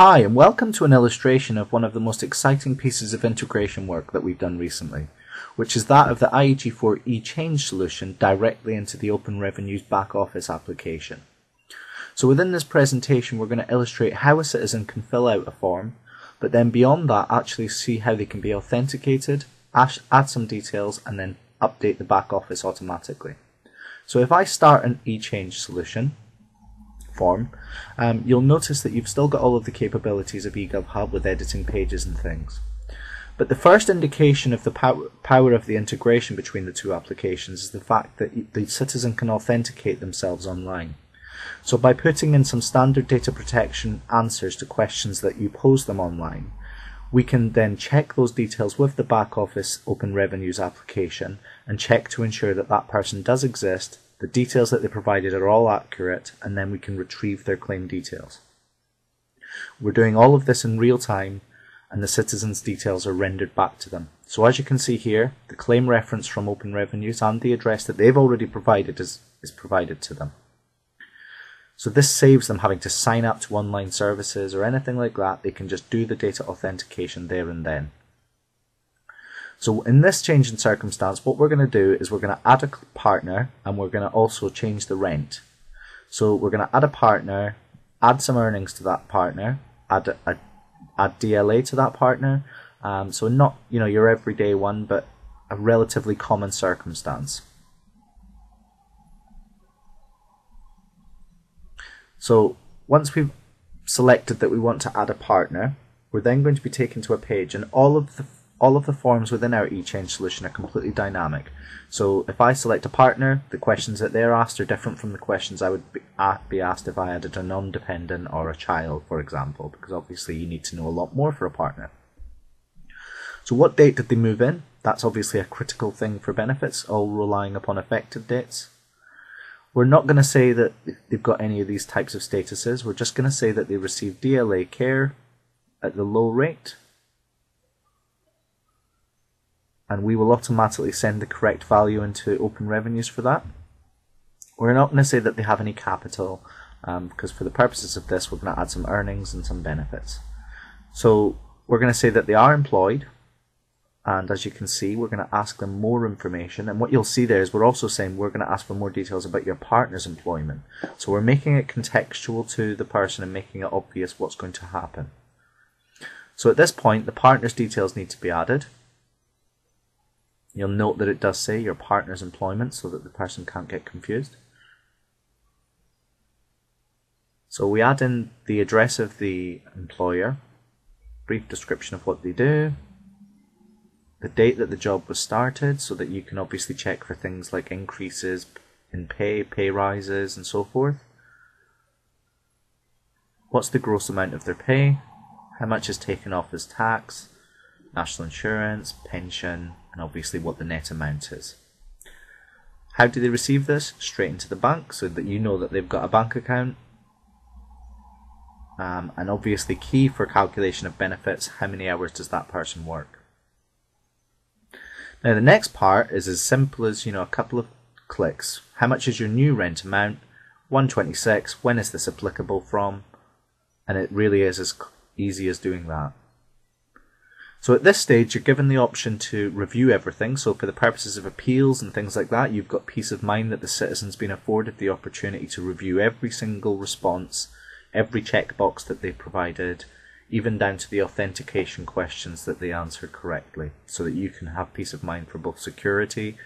Hi, and welcome to an illustration of one of the most exciting pieces of integration work that we've done recently, which is that of the IEG4 eChange solution directly into the OpenRevenues back office application. So within this presentation, we're going to illustrate how a citizen can fill out a form, but then beyond that, actually see how they can be authenticated, add some details, and then update the back office automatically. So if I start an eChange solution form, you'll notice that you've still got all of the capabilities of eGovHub with editing pages and things. But the first indication of the power of the integration between the two applications is the fact that the citizen can authenticate themselves online. So by putting in some standard data protection answers to questions that you pose them online, we can then check those details with the back office OpenRevenues application and check to ensure that that person does exist, the details that they provided are all accurate, and then we can retrieve their claim details. We're doing all of this in real time, and the citizen's details are rendered back to them. So as you can see here, the claim reference from OpenRevenues and the address that they've already provided is provided to them. So this saves them having to sign up to online services or anything like that. They can just do the data authentication there and then. So in this change in circumstance, what we're going to do is we're going to add a partner, and we're going to also change the rent. So we're going to add a partner, add some earnings to that partner, add DLA to that partner. So not your everyday one, but a relatively common circumstance. So once we've selected that we want to add a partner, we're then going to be taken to a page, and all of the forms within our eChange solution are completely dynamic. So if I select a partner, the questions that they're asked are different from the questions I would be asked if I added a non-dependent or a child, for example, because obviously you need to know a lot more for a partner. So what date did they move in? That's obviously a critical thing for benefits, all relying upon effective dates. We're not going to say that they've got any of these types of statuses. We're just going to say that they received DLA care at the low rate, and we will automatically send the correct value into OpenRevenues for that. We're not going to say that they have any capital, because for the purposes of this, we're going to add some earnings and some benefits. So we're going to say that they are employed, and as you can see, we're going to ask them more information. And what you'll see there is we're also saying we're going to ask for more details about your partner's employment. So we're making it contextual to the person and making it obvious what's going to happen. So at this point, the partner's details need to be added. You'll note that it does say your partner's employment so that the person can't get confused. So we add in the address of the employer, brief description of what they do, the date that the job was started, so that you can obviously check for things like increases in pay rises and so forth. What's the gross amount of their pay? How much is taken off as tax, national insurance, pension, and obviously what the net amount is. How do they receive this? Straight into the bank, so that you know that they've got a bank account. And obviously key for calculation of benefits, how many hours does that person work? Now the next part is as simple as a couple of clicks. How much is your new rent amount? 126. When is this applicable from? And it really is as easy as doing that. So at this stage, you're given the option to review everything. So for the purposes of appeals and things like that, you've got peace of mind that the citizen's been afforded the opportunity to review every single response, every checkbox that they've provided, even down to the authentication questions that they answered correctly, so that you can have peace of mind for both security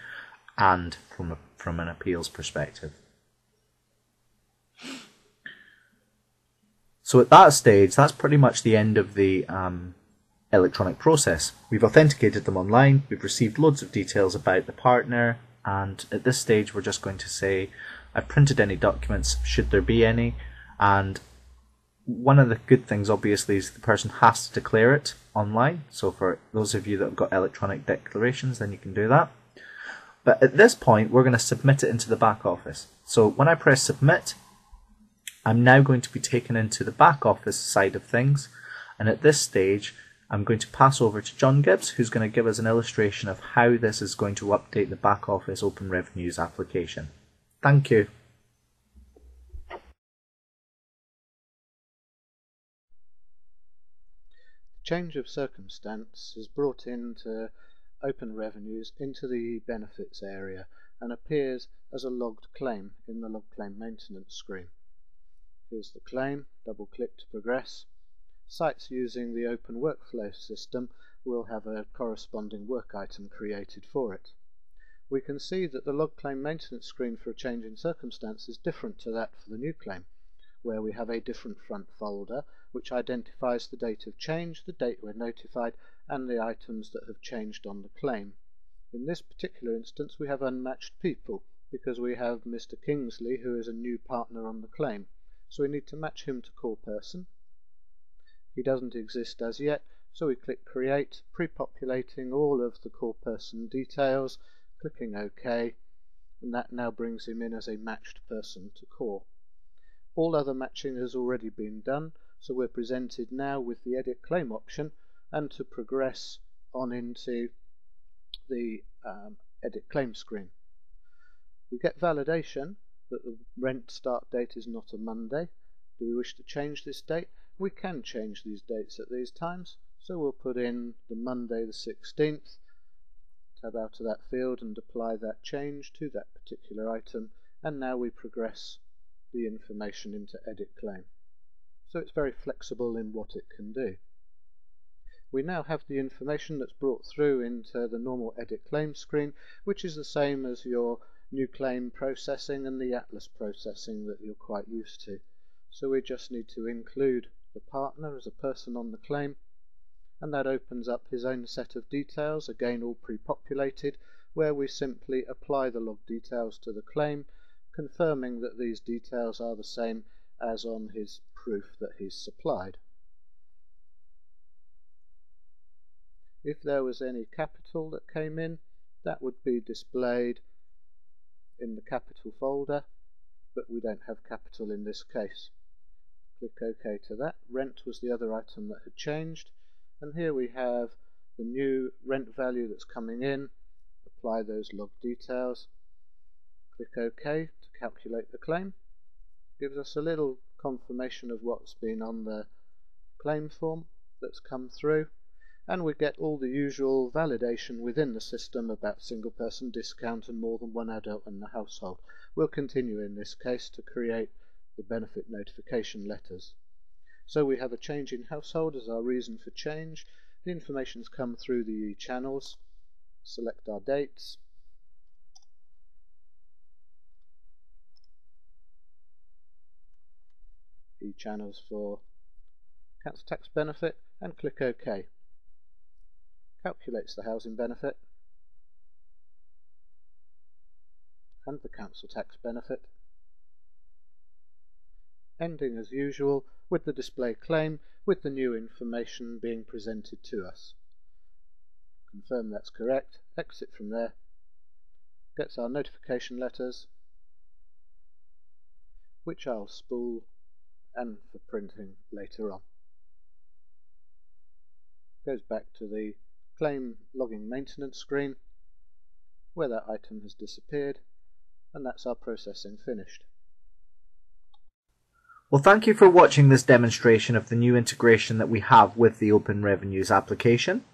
and from an appeals perspective. So at that stage, that's pretty much the end of the electronic process. We've authenticated them online, we've received loads of details about the partner, and at this stage we're just going to say, I've printed any documents, should there be any, and one of the good things obviously is the person has to declare it online. So for those of you that have got electronic declarations, then you can do that. But at this point, we're going to submit it into the back office. So when I press submit, I'm now going to be taken into the back office side of things. And at this stage, I'm going to pass over to John Gibbs, who's going to give us an illustration of how this is going to update the back office OpenRevenues application. Thank you. change of circumstance is brought into OpenRevenues into the benefits area and appears as a logged claim in the log claim maintenance screen. Here's the claim, double click to progress. Sites using the Open Workflow system will have a corresponding work item created for it. We can see that the log claim maintenance screen for a change in circumstance is different to that for the new claim, where we have a different front folder which identifies the date of change, the date we're notified, and the items that have changed on the claim. In this particular instance we have unmatched people because we have Mr. Kingsley, who is a new partner on the claim, so we need to match him to call person. He doesn't exist as yet, so we click create, pre-populating all of the call person details, clicking OK, and that now brings him in as a matched person to call. All other matching has already been done, so we're presented now with the edit claim option and to progress on into the edit claim screen. We get validation that the rent start date is not a Monday. Do we wish to change this date? We can change these dates at these times, so we'll put in the Monday the 16th, tab out of that field and apply that change to that particular item, and now we progress the information into edit claim. So it's very flexible in what it can do. We now have the information that's brought through into the normal edit claim screen, which is the same as your new claim processing and the Atlas processing that you're quite used to. So we just need to include the partner as a person on the claim, and that opens up his own set of details, again all pre-populated, where we simply apply the log details to the claim, confirming that these details are the same as on his proof that he's supplied. If there was any capital that came in, that would be displayed in the capital folder, but we don't have capital in this case. Click OK to that. Rent was the other item that had changed, and here we have the new rent value that's coming in. Apply those log details. Click OK to calculate the claim. Gives us a little confirmation of what's been on the claim form that's come through, and we get all the usual validation within the system about single person discount and more than one adult in the household. We'll continue in this case to create the benefit notification letters. So we have a change in household as our reason for change. The information's come through the channels. Select our dates. eChanges for council tax benefit, and click OK. Calculates the housing benefit and the council tax benefit, ending as usual with the display claim with the new information being presented to us. Confirm that's correct, exit from there, gets our notification letters, which I'll spool and for printing later on. Goes back to the claim logging maintenance screen where that item has disappeared, and that's our processing finished. Well, thank you for watching this demonstration of the new integration that we have with the OpenRevenues application.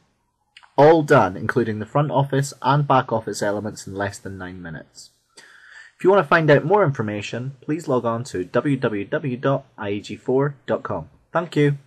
All done, including the front office and back office elements in less than 9 minutes. If you want to find out more information, please log on to www.ieg4.com. Thank you.